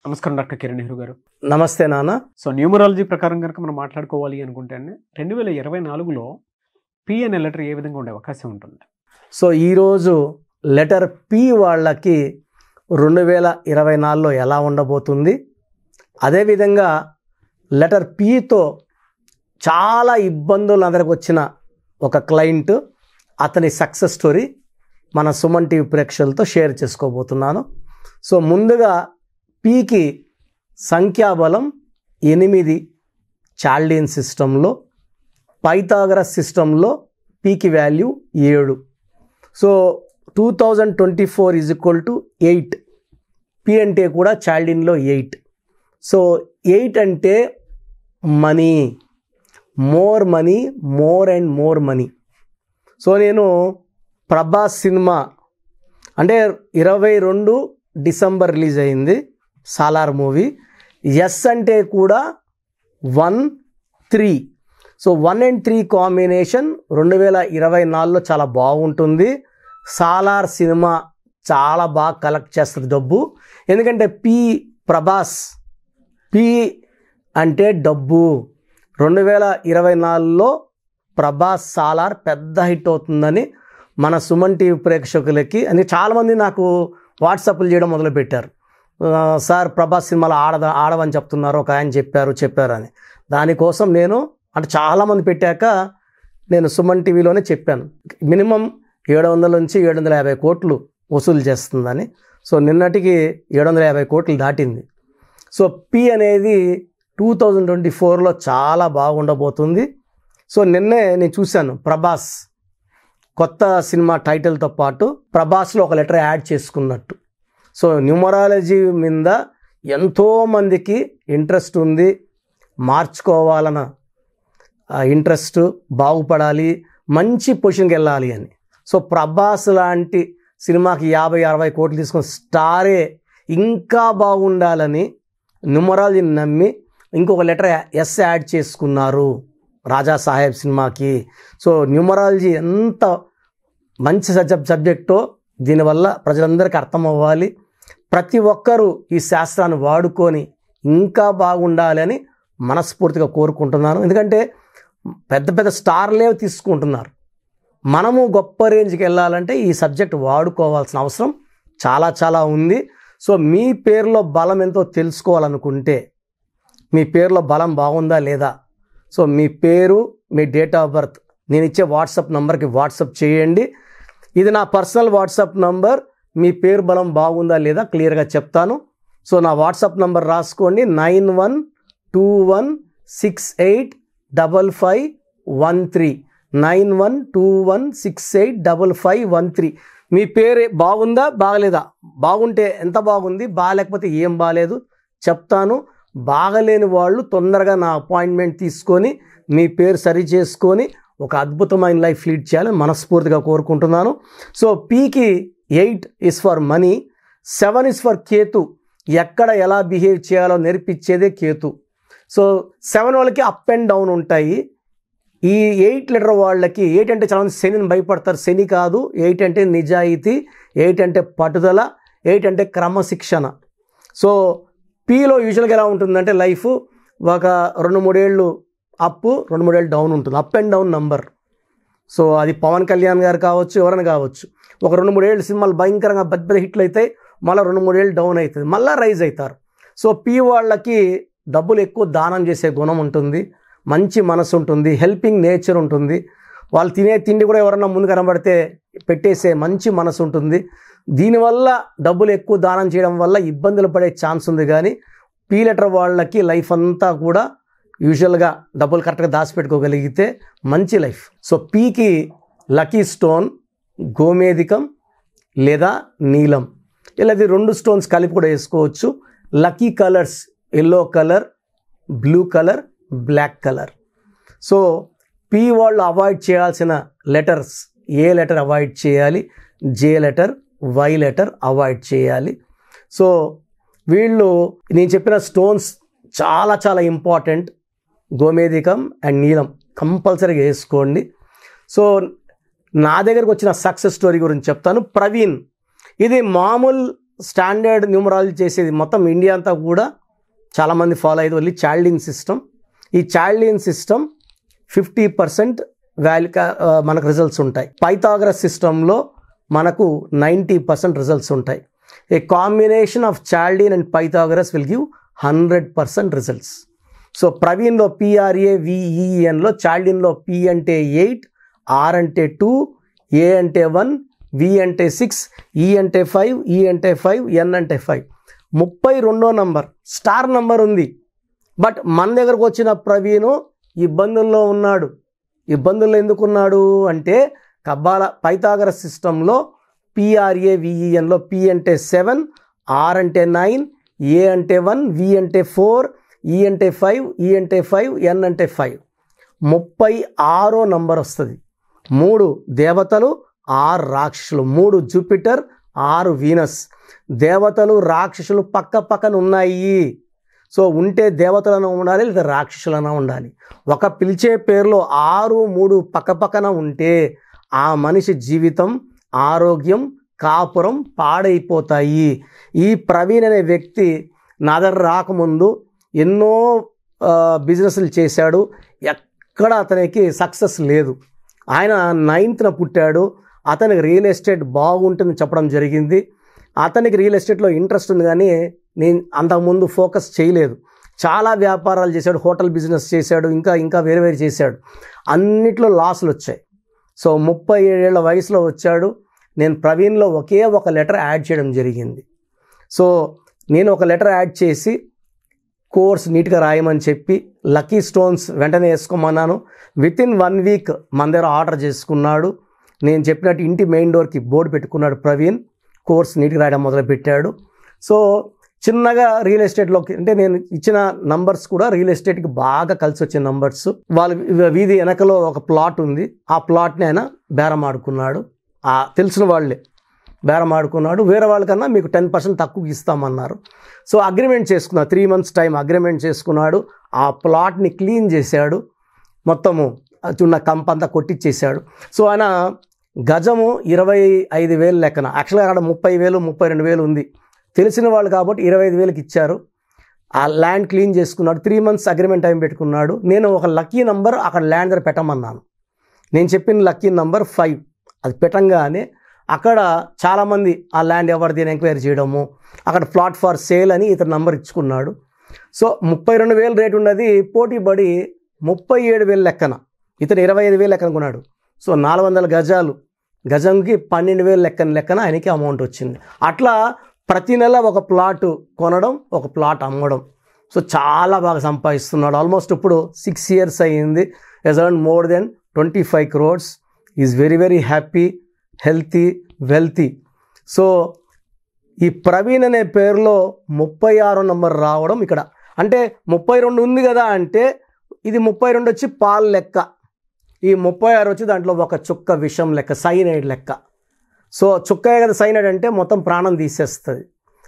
నమస్కారం డాక్టర్ కిరణ్ నెహ్రూ గారు. నమస్తే నాన్న. సో న్యూమరాలజీ ప్రకారం కనుక మనం మాట్లాడుకోవాలి అనుకుంటే 2024లో పి అనే లెటర్ ఏ విధంగా ఉండే అవకాశం ఉంటుంది? సో ఈరోజు లెటర్ పి వాళ్ళకి 2024లో ఎలా ఉండబోతుంది, అదేవిధంగా లెటర్ పితో చాలా ఇబ్బందులు అందరికి వచ్చిన ఒక క్లయింట్, అతని సక్సెస్ స్టోరీ మన సుమన్ టీవీ ప్రేక్షకులతో షేర్ చేసుకోబోతున్నాను. సో ముందుగా పీకి సంఖ్యాబలం 8 చాల్డీన్ సిస్టంలో, పైథాగరస్ సిస్టంలో పీకి వాల్యూ 7. సో 2024 = 8. పి అంటే కూడా చాల్డీన్లో 8. సో 8 అంటే money, more money, more and more money. So నేను ప్రభాస్ సినిమా అంటే 22 డిసెంబర్ రిలీజ్ అయింది, సాలార్ మూవీ. ఎస్ అంటే కూడా 1, 3. సో 1 and 3 కాంబినేషన్ 2024లో చాలా బాగుంటుంది. సాలార్ సినిమా చాలా బాగా కలెక్ట్ చేస్తుంది డబ్బు, ఎందుకంటే ప్రభాస్ పి అంటే డబ్బు. 2024లో ప్రభాస్ సాలార్ పెద్ద హిట్ అవుతుందని మన సుమన్ టీవీ ప్రేక్షకులకి అని చాలామంది నాకు వాట్సాప్లు చేయడం మొదలుపెట్టారు. సార్ ప్రభాస్ సినిమాలో ఆడవని చెప్తున్నారు, ఒక ఆయన చెప్పారు అని. దానికోసం నేను అంటే చాలామంది పెట్టాక నేను సుమన్ టీవీలోనే చెప్పాను, మినిమం 700 నుంచి 750 కోట్లు వసూలు చేస్తుందని. సో నిన్నటికి 750 కోట్లు దాటింది. సో పి అనేది 2024లో చాలా బాగుండబోతుంది. సో నిన్నే నేను చూశాను, ప్రభాస్ కొత్త సినిమా టైటిల్తో పాటు ప్రభాస్లో ఒక లెటర్ యాడ్ చేసుకున్నట్టు. సో న్యూమరాలజీ మీద ఎంతోమందికి ఇంట్రెస్ట్ ఉంది, మార్చుకోవాలన్న ఇంట్రెస్ట్, బాగుపడాలి, మంచి పొజిషన్కి వెళ్ళాలి అని. సో ప్రభాస్ లాంటి సినిమాకి 50-60 కోట్లు తీసుకుని స్టారే ఇంకా బాగుండాలని న్యూమరాలజీని నమ్మి ఇంకొక లెటర్ ఎస్ యాడ్ చేసుకున్నారు రాజా సాహెబ్ సినిమాకి. సో న్యూమరాలజీ ఎంత మంచి సబ్జెక్టో దీనివల్ల ప్రజలందరికీ అర్థం అవ్వాలి. ప్రతి ఒక్కరూ ఈ శాస్త్రాన్ని వాడుకొని ఇంకా బాగుండాలి అని మనస్ఫూర్తిగా కోరుకుంటున్నాను. ఎందుకంటే పెద్ద పెద్ద స్టార్లే తీసుకుంటున్నారు. మనము గొప్ప రేంజ్కి వెళ్ళాలంటే ఈ సబ్జెక్ట్ వాడుకోవాల్సిన అవసరం చాలా చాలా ఉంది. సో మీ పేరులో బలం ఎంతో తెలుసుకోవాలనుకుంటే, మీ పేరులో బలం బాగుందా లేదా, సో మీ పేరు, మీ డేట్ ఆఫ్ బర్త్ నేను ఇచ్చే వాట్సాప్ నంబర్కి వాట్సాప్ చేయండి. ఇది నా పర్సనల్ వాట్సాప్ నంబర్. మీ పేరు బలం బాగుందా లేదా క్లియర్గా చెప్తాను. సో నా వాట్సాప్ నంబర్ రాసుకోండి, 9121685513. 9121685513. మీ పేరు బాగుందా బాగలేదా, బాగుంటే ఎంత బాగుంది, బాగాలేకపోతే ఏం బాగాలేదు చెప్తాను. బాగలేని వాళ్ళు తొందరగా నా అపాయింట్మెంట్ తీసుకొని మీ పేరు సరి చేసుకొని ఒక అద్భుతమైన లైఫ్ లీడ్ చేయాలని మనస్ఫూర్తిగా కోరుకుంటున్నాను. సో పీకి 8 is for money, 7 is for Ketu. ఎక్కడ ఎలా బిహేవ్ చేయాలో నేర్పించేదే కేతు. సో 7 వాళ్ళకి అప్ అండ్ డౌన్ ఉంటాయి. ఈ 8 లెటర్ వాళ్ళకి 8 అంటే చాలామంది శనిని భయపడతారు. శని కాదు, 8 అంటే నిజాయితీ, 8 అంటే పట్టుదల, 8 అంటే క్రమశిక్షణ. సో పీలో యూజువల్గా ఎలా ఉంటుందంటే లైఫ్ ఒక 2-3 ఏళ్ళు అప్, 2-3 ఏళ్ళు డౌన్ ఉంటుంది. Up and down number. So అది పవన్ కళ్యాణ్ గారు కావచ్చు, ఎవరైనా కావచ్చు. ఒక 2-3 ఏళ్ళు సినిమాలు భయంకరంగా పెద్ద హిట్లు అవుతాయి, మళ్ళీ 2-3 ఏళ్ళు డౌన్ అవుతుంది, మళ్ళీ రైజ్ అవుతారు. సో పి వాళ్ళకి డబ్బులు ఎక్కువ దానం చేసే గుణం ఉంటుంది, మంచి మనసు ఉంటుంది, హెల్పింగ్ నేచర్ ఉంటుంది. వాళ్ళు తినే తిండి కూడా ఎవరన్నా ముందు కనబడితే పెట్టేసే మంచి మనసు ఉంటుంది. దీనివల్ల డబ్బులు ఎక్కువ దానం చేయడం వల్ల ఇబ్బందులు పడే ఛాన్స్ ఉంది. కానీ పి లెటర్ వాళ్ళకి లైఫ్ అంతా కూడా యూజువల్గా డబ్బులు కరెక్ట్గా దాచిపెట్టుకోగలిగితే మంచి లైఫ్. సో పీకి లక్కీ స్టోన్ గోమేధికం లేదా నీలం, ఇలా 2 స్టోన్స్ కలిపి కూడా వేసుకోవచ్చు. Lucky colours yellow colour, blue colour, black colour. So P వాళ్ళు అవాయిడ్ చేయాల్సిన లెటర్స్, ఏ లెటర్ అవాయిడ్ చేయాలి, J letter, Y letter avoid చేయాలి. సో వీళ్ళు నేను చెప్పిన స్టోన్స్ చాలా చాలా ఇంపార్టెంట్. గోమేధికం అండ్ నీలం కంపల్సరీగా వేసుకోండి. సో నా దగ్గరకు వచ్చిన సక్సెస్ స్టోరీ గురించి చెప్తాను. ప్రవీణ్, ఇది మామూలు స్టాండర్డ్ న్యూమరాలజీ చేసేది మొత్తం ఇండియా అంతా కూడా చాలామంది ఫాలో అయ్యేది ఓన్లీ చాల్డిన్ సిస్టమ్. ఈ చాల్డిన్ సిస్టమ్ 50% వాల్యూ మనకు రిజల్ట్స్ ఉంటాయి. పైథాగరస్ సిస్టంలో మనకు 90% రిజల్ట్స్ ఉంటాయి. A combination of Chaldean and Pythagoras will give 100% results. So ప్రవీణ్లో PRAVENలో చాల్డిన్లో P అంటే 8, R అంటే 2, A అంటే 1, V అంటే 6, E అంటే 5, E అంటే 5, N అంటే 5. 32వ నంబర్ స్టార్ నంబర్ ఉంది. బట్ మన దగ్గరకు వచ్చిన ప్రవీణ్ ఇబ్బందుల్లో ఉన్నాడు. ఇబ్బందుల్లో ఎందుకున్నాడు అంటే పైథాగరస్ సిస్టంలో PRAVENలో P అంటే 7, R అంటే 9, A అంటే 1, V అంటే 4, E అంటే 5, E అంటే 5, N అంటే 5. 36వ నంబర్ వస్తుంది. 3 దేవతలు, 6 రాక్షసులు. 3 జూపిటర్, 6 వీనస్. దేవతలు రాక్షసులు పక్క పక్కన ఉన్నాయి. సో ఉంటే దేవతలను ఉండాలి లేదా రాక్షసులన ఉండాలి. ఒక పిలిచే పేరులో 6, 3 పక్క పక్కన ఉంటే ఆ మనిషి జీవితం, ఆరోగ్యం, కాపురం పాడైపోతాయి. ఈ ప్రవీణ్ అనే వ్యక్తి నా దగ్గర రాకముందు ఎన్నో బిజినెస్లు చేశాడు. ఎక్కడ అతనికి సక్సెస్ లేదు. ఆయన 9th పుట్టాడు. అతనికి రియల్ ఎస్టేట్ బాగుంటుందని చెప్పడం జరిగింది. అతనికి రియల్ ఎస్టేట్లో ఇంట్రెస్ట్ ఉంది, కానీ నేను అంతకుముందు ఫోకస్ చేయలేదు. చాలా వ్యాపారాలు చేశాడు, హోటల్ బిజినెస్ చేశాడు, ఇంకా వేరే చేశాడు. అన్నిట్లో లాసులు వచ్చాయి. సో 37 ఏళ్ల వయసులో వచ్చాడు. నేను ప్రవీణ్లో ఒకే ఒక లెటర్ యాడ్ చేయడం జరిగింది. సో నేను ఒక లెటర్ యాడ్ చేసి కోర్స్ నీట్గా రాయమని చెప్పి లక్కీ స్టోన్స్ వెంటనే వేసుకోమన్నాను. వితిన్ 1 వీక్ మన దగ్గర ఆర్డర్ చేసుకున్నాడు. నేను చెప్పినట్టు ఇంటి మెయిన్ డోర్కి బోర్డు పెట్టుకున్నాడు ప్రవీణ్. కోర్స్ నీట్గా రాయడం మొదలుపెట్టాడు. సో చిన్నగా రియల్ ఎస్టేట్లోకి అంటే నేను ఇచ్చిన నంబర్స్ కూడా రియల్ ఎస్టేట్కి బాగా కలిసి వచ్చిన నంబర్స్. వాళ్ళ వీధి వెనకలో ఒక ప్లాట్ ఉంది. ఆ ప్లాట్ని ఆయన బేరం ఆడుకున్నాడు. తెలిసిన వాళ్ళే బేరం ఆడుకున్నాడు. వేరే వాళ్ళకన్నా మీకు 10% తక్కువ ఇస్తామన్నారు. సో అగ్రిమెంట్ చేసుకున్నాడు. 3 months టైం అగ్రిమెంట్ చేసుకున్నాడు. ఆ ప్లాట్ని క్లీన్ చేశాడు. మొత్తము చిన్న కంపంతా కొట్టించేశాడు. సో ఆయన గజము 25,000 లెక్కన. యాక్చువల్గా అక్కడ 30,000, 32,000 ఉంది. తెలిసిన వాళ్ళు కాబట్టి 25,000కి ఇచ్చారు. ఆ ల్యాండ్ క్లీన్ చేసుకున్నాడు. 3 months అగ్రిమెంట్ టైం పెట్టుకున్నాడు. నేను ఒక లక్కీ నంబర్ అక్కడ ల్యాండ్ దగ్గర పెట్టమన్నాను. నేను చెప్పిన లక్కీ నంబర్ 5. అది పెట్టంగానే అక్కడ చాలామంది ఆ ల్యాండ్ ఎవరిది అని ఎంక్వైరీ చేయడము, అక్కడ ప్లాట్ ఫర్ సేల్ అని ఇతను నంబర్ ఇచ్చుకున్నాడు. సో 32,000 రేటు ఉన్నది పోటీ పడి 37,000 లెక్కన, ఇతను 25,000 లెక్కన కొన్నాడు. సో 400 గజాలు, గజంకి 12,000 లెక్కన ఆయనకి అమౌంట్ వచ్చింది. అట్లా ప్రతి నెల ఒక ప్లాట్ కొనడం, ఒక ప్లాట్ అమ్మడం. సో చాలా బాగా సంపాదిస్తున్నాడు. ఆల్మోస్ట్ ఇప్పుడు 6 years అయ్యింది. He's earned more than 25 crores. Is very happy, healthy, wealthy. So ఈ ప్రవీణ్ అనే పేరులో 36వ నంబర్ రావడం ఇక్కడ అంటే 32 ఉంది కదా అంటే ఇది 32 వచ్చి పాలు లెక్క, ఈ 36 వచ్చి దాంట్లో ఒక చుక్క విషం లెక్క, సైనైడ్ లెక్క. సో చుక్కయే కదా సైనైడ్ అంటే మొత్తం ప్రాణం తీసేస్తుంది.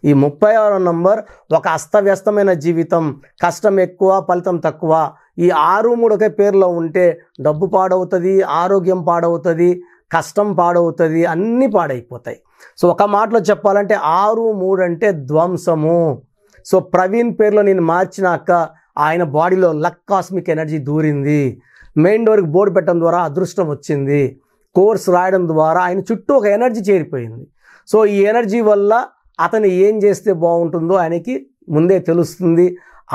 ఈ 36వ నంబర్ ఒక అస్తవ్యస్తమైన జీవితం, కష్టం ఎక్కువ ఫలితం తక్కువ. ఈ 6, 3 ఒకే పేరులో ఉంటే డబ్బు పాడవుతుంది, ఆరోగ్యం పాడవుతుంది, కష్టం పాడవుతుంది, అన్నీ పాడైపోతాయి. సో ఒక మాటలో చెప్పాలంటే 6, 3 అంటే ధ్వంసము. సో ప్రవీణ్ పేరులో నేను మార్చినాక ఆయన బాడీలో లక్ కాస్మిక్ ఎనర్జీ దూరింది. మెయిన్ డోర్కి బోర్డు పెట్టడం ద్వారా అదృష్టం వచ్చింది. కోర్స్ రాయడం ద్వారా ఆయన చుట్టూ ఒక ఎనర్జీ చేరిపోయింది. సో ఈ ఎనర్జీ వల్ల అతను ఏం చేస్తే బాగుంటుందో ఆయనకి ముందే తెలుస్తుంది.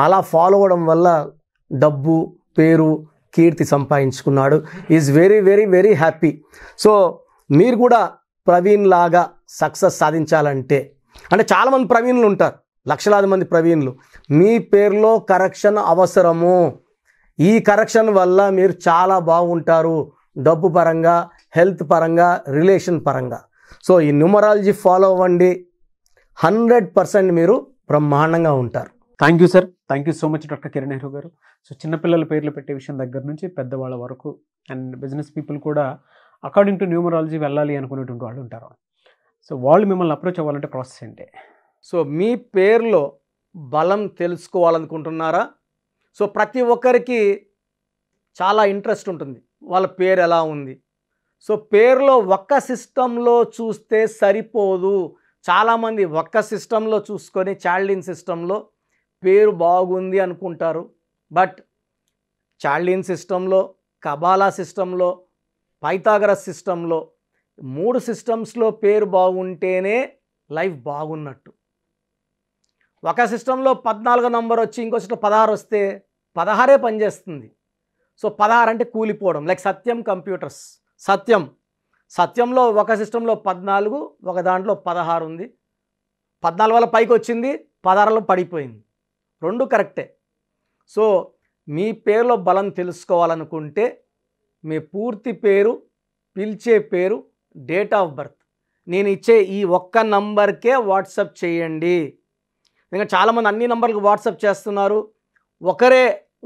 అలా ఫాలో అవ్వడం వల్ల డబ్బు, పేరు, కీర్తి సంపాదించుకున్నాడు. Is very happy. సో మీరు కూడా ప్రవీణ్ లాగా సక్సెస్ సాధించాలంటే, అంటే చాలామంది ప్రవీణ్లు ఉంటారు, లక్షలాది మంది ప్రవీణ్లు. మీ పేరులో కరెక్షన్ అవసరము. ఈ కరెక్షన్ వల్ల మీరు చాలా బాగుంటారు, డబ్బు పరంగా, హెల్త్ పరంగా, రిలేషన్ పరంగా. సో ఈ న్యూమరాలజీ ఫాలో అవ్వండి, 100% మీరు బ్రహ్మాండంగా ఉంటారు. Thank you sir. Thank you so much doctor Kiran Nehru గారు. సో చిన్నపిల్లల పేర్లు పెట్టే విషయం దగ్గర నుంచి పెద్దవాళ్ళ వరకు అండ్ బిజినెస్ పీపుల్ కూడా అకార్డింగ్ టు న్యూమరాలజీ వెళ్ళాలి అనుకునేటువంటి వాళ్ళు ఉంటారు. సో వాళ్ళు మిమ్మల్ని అప్రోచ్ అవ్వాలంటే ప్రాసెస్ ఏంటి? సో మీ పేరులో బలం తెలుసుకోవాలనుకుంటున్నారా? సో ప్రతి ఒక్కరికి చాలా ఇంట్రెస్ట్ ఉంటుంది, వాళ్ళ పేరు ఎలా ఉంది. సో పేరులో ఒక్క సిస్టంలో చూస్తే సరిపోదు, చాలామంది ఒక్క సిస్టంలో చూసుకొని చాల్డిన్ సిస్టంలో పేరు బాగుంది అనుకుంటారు. బట్ చాల్డిన్ సిస్టంలో, కబాలా సిస్టంలో, పైథాగరస్ సిస్టంలో 3 సిస్టమ్స్లో పేరు బాగుంటేనే లైఫ్ బాగున్నట్టు. ఒక సిస్టంలో 14 నంబర్ వచ్చి ఇంకో సిస్టం 16 వస్తే 16 పనిచేస్తుంది. సో 16 అంటే కూలిపోవడం. లైక్ సత్యం కంప్యూటర్స్, సత్యంలో ఒక సిస్టంలో 14, ఒక దాంట్లో 16 ఉంది. 14 వల్ల పైకి వచ్చింది, 16లో పడిపోయింది. 2 కరెక్టే. సో మీ పేరులో బలం తెలుసుకోవాలనుకుంటే మీ పూర్తి పేరు, పిలిచే పేరు, డేట్ ఆఫ్ బర్త్ నేను ఇచ్చే ఈ ఒక్క నంబర్కే వాట్సాప్ చేయండి. ఇంకా చాలామంది అన్ని నంబర్లకు వాట్సాప్ చేస్తున్నారు.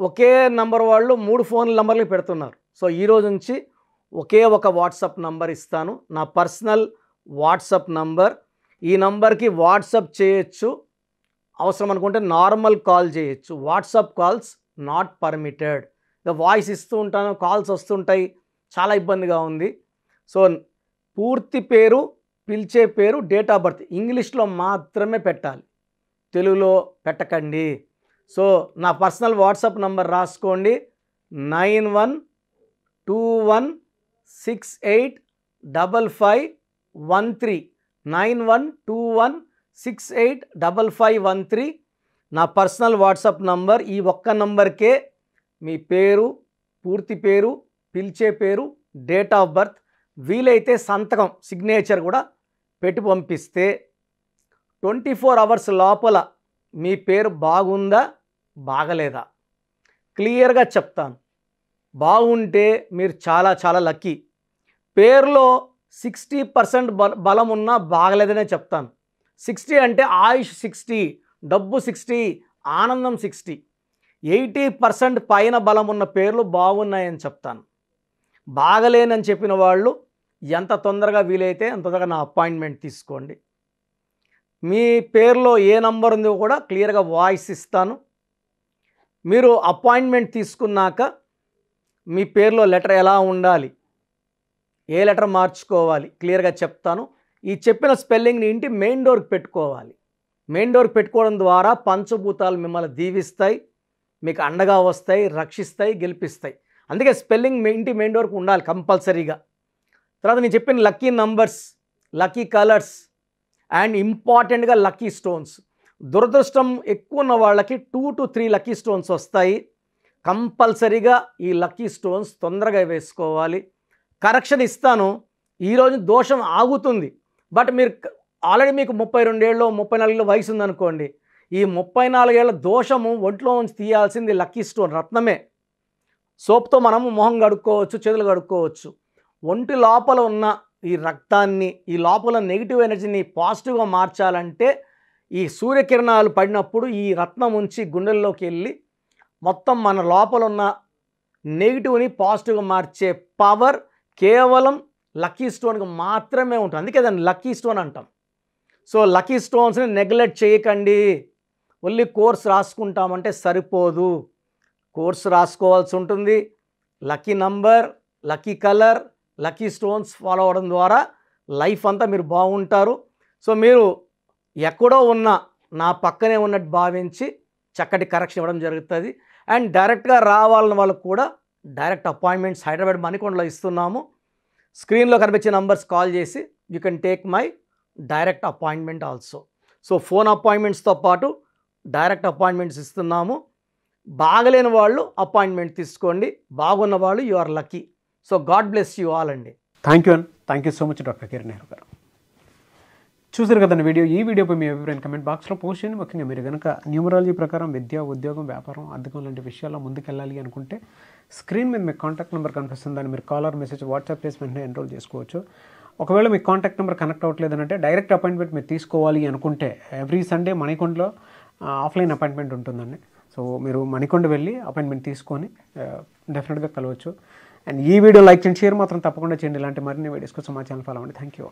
ఒకే నంబర్ వాళ్ళు 3 ఫోన్ నంబర్లు పెడుతున్నారు. సో ఈరోజు నుంచి ఒకే ఒక వాట్సాప్ నంబర్ ఇస్తాను, నా పర్సనల్ వాట్సాప్ నంబర్. ఈ నంబర్కి వాట్సాప్ చేయొచ్చు, అవసరం అనుకుంటే నార్మల్ కాల్ చేయొచ్చు. WhatsApp calls not permitted. Voice ఇస్తూ ఉంటాను, కాల్స్ వస్తుంటాయి, చాలా ఇబ్బందిగా ఉంది. సో పూర్తి పేరు, పిలిచే పేరు, డేట్ ఆఫ్ బర్త్ ఇంగ్లీష్లో మాత్రమే పెట్టాలి, తెలుగులో పెట్టకండి. సో నా పర్సనల్ వాట్సాప్ నంబర్ రాసుకోండి, 9121685513 9121685513 నా పర్సనల్ వాట్సాప్ నంబర్. ఈ ఒక్క నంబర్కే మీ పేరు, పూర్తి పేరు, పిలిచే పేరు, డేట్ ఆఫ్ బర్త్, వీలైతే సంతకం, సిగ్నేచర్ కూడా పెట్టి పంపిస్తే 24 అవర్స్ లోపల మీ పేరు బాగుందా బాగలేదా క్లియర్గా చెప్తాను. బాగుంటే మీరు చాలా చాలా లక్కీ. పేరులో 60% బలం ఉన్నా బాగలేదనే చెప్తాను. 60 అంటే ఆయుష్ 60, డబ్బు 60, ఆనందం 60. 80% పైన బలం ఉన్న పేర్లు బాగున్నాయని చెప్తాను. బాగలేనని చెప్పిన వాళ్ళు ఎంత తొందరగా వీలైతే అంత తొందరగా నా అపాయింట్మెంట్ తీసుకోండి. మీ పేరులో ఏ నంబర్ ఉందో కూడా క్లియర్గా వాయిస్ ఇస్తాను. మీరు అపాయింట్మెంట్ తీసుకున్నాక మీ పేరులో లెటర్ ఎలా ఉండాలి, ఏ లెటర్ మార్చుకోవాలి క్లియర్గా చెప్తాను. ఈ చెప్పిన స్పెల్లింగ్ని ఇంటి మెయిన్ డోర్కి పెట్టుకోవాలి. మెయిన్ డోర్కి పెట్టుకోవడం ద్వారా పంచభూతాలు మిమ్మల్ని దీవిస్తాయి, మీకు అండగా వస్తాయి, రక్షిస్తాయి, గెలిపిస్తాయి. అందుకే స్పెల్లింగ్ ఇంటి మెయిన్ డోర్కి ఉండాలి కంపల్సరీగా. తర్వాత నేను చెప్పిన lucky numbers, lucky colours and ఇంపార్టెంట్గా లక్కీ స్టోన్స్. దురదృష్టం ఎక్కువ ఉన్న వాళ్ళకి 2 to 3 లక్కీ స్టోన్స్ వస్తాయి. కంపల్సరీగా ఈ లక్కీ స్టోన్స్ తొందరగా వేసుకోవాలి. కరెక్షన్ ఇస్తాను. ఈరోజు దోషం ఆగుతుంది. బట్ మీరు ఆల్రెడీ మీకు 32 ఏళ్ళు 34 ఏళ్ళ వయసు ఉందనుకోండి, ఈ 34 ఏళ్ళ దోషము ఒంట్లో నుంచి తీయాల్సింది లక్కీ స్టోన్, రత్నమే. సోప్తో మనము మొహం కడుక్కోవచ్చు, చేతులు కడుక్కోవచ్చు. ఒంటి లోపల ఉన్న ఈ రక్తాన్ని, ఈ లోపల నెగిటివ్ ఎనర్జీని పాజిటివ్గా మార్చాలంటే ఈ సూర్యకిరణాలు పడినప్పుడు ఈ రత్నం ఉంచి గుండెల్లోకి వెళ్ళి మొత్తం మన లోపల ఉన్న నెగిటివ్ని పాజిటివ్గా మార్చే పవర్ కేవలం లక్కీ స్టోన్కి మాత్రమే ఉంటుంది. అందుకే దాన్ని లక్కీ స్టోన్ అంటాం. సో లక్కీ స్టోన్స్ని నెగ్లెక్ట్ చేయకండి. ఓన్లీ కోర్స్ రాసుకుంటామంటే సరిపోదు, కోర్స్ రాసుకోవాల్సి ఉంటుంది. Lucky number, lucky colour, lucky stones follow అవ్వడం ద్వారా లైఫ్ అంతా మీరు బాగుంటారు. సో మీరు ఎక్కడో ఉన్న నా పక్కనే ఉన్నట్టు భావించి చక్కటి కరెక్షన్ ఇవ్వడం జరుగుతుంది. అండ్ డైరెక్ట్గా రావాలని వాళ్ళకు కూడా డైరెక్ట్ అపాయింట్మెంట్స్ హైదరాబాద్ మణికొండలో ఇస్తున్నాము. స్క్రీన్లో కనిపించే నంబర్స్ కాల్ చేసి you can take my direct appointment also. So phone అపాయింట్మెంట్స్తో పాటు డైరెక్ట్ అపాయింట్మెంట్స్ ఇస్తున్నాము. బాగలేని వాళ్ళు అపాయింట్మెంట్ తీసుకోండి, బాగున్న వాళ్ళు you are lucky. So God bless you all అండి. Thank you so much doctor Kiran Nehru గారు. చూసారు కదండి వీడియో. ఈ వీడియోపై మీ అభిప్రాయం కమెంట్ బాక్స్లో పోస్ట్ చేయండి. ముఖ్యంగా మీరు కనుక న్యూమరాలజీ ప్రకారం విద్య, ఉద్యోగం, వ్యాపారం, అద్దెకం లాంటి విషయాల్లో ముందుకెళ్ళాలి అనుకుంటే స్క్రీన్ మీద మీకు కాంటాక్ట్ నెంబర్ కనిపిస్తుంది. దాన్ని మీరు కాల్ ఆర్ మెసేజ్ వాట్సాప్ చేసి వెంటనే ఎన్రోల్ చేసుకోవచ్చు. ఒకవేళ మీకు కాంటాక్ట్ నెంబర్ కనెక్ట్ అవ్వట్లేదంటే డైరెక్ట్ అపాయింట్మెంట్ మీరు తీసుకోవాలి అనుకుంటే ఎవ్రీ సండే మణికొండలో ఆఫ్లైన్ అపాయింట్మెంట్ ఉంటుందండి. సో మీరు మణికొండ వెళ్ళి అపాయింట్మెంట్ తీసుకొని డెఫినెట్గా కలవచ్చు. అండ్ ఈ వీడియో లైక్ చేయండి, షేర్ మాత్రం తప్పకుండా చేయండి. ఇలాంటి మరిన్ని వీడియోస్ కోసం మా ఛానల్ ఫాలో అవ్వండి. Thank you.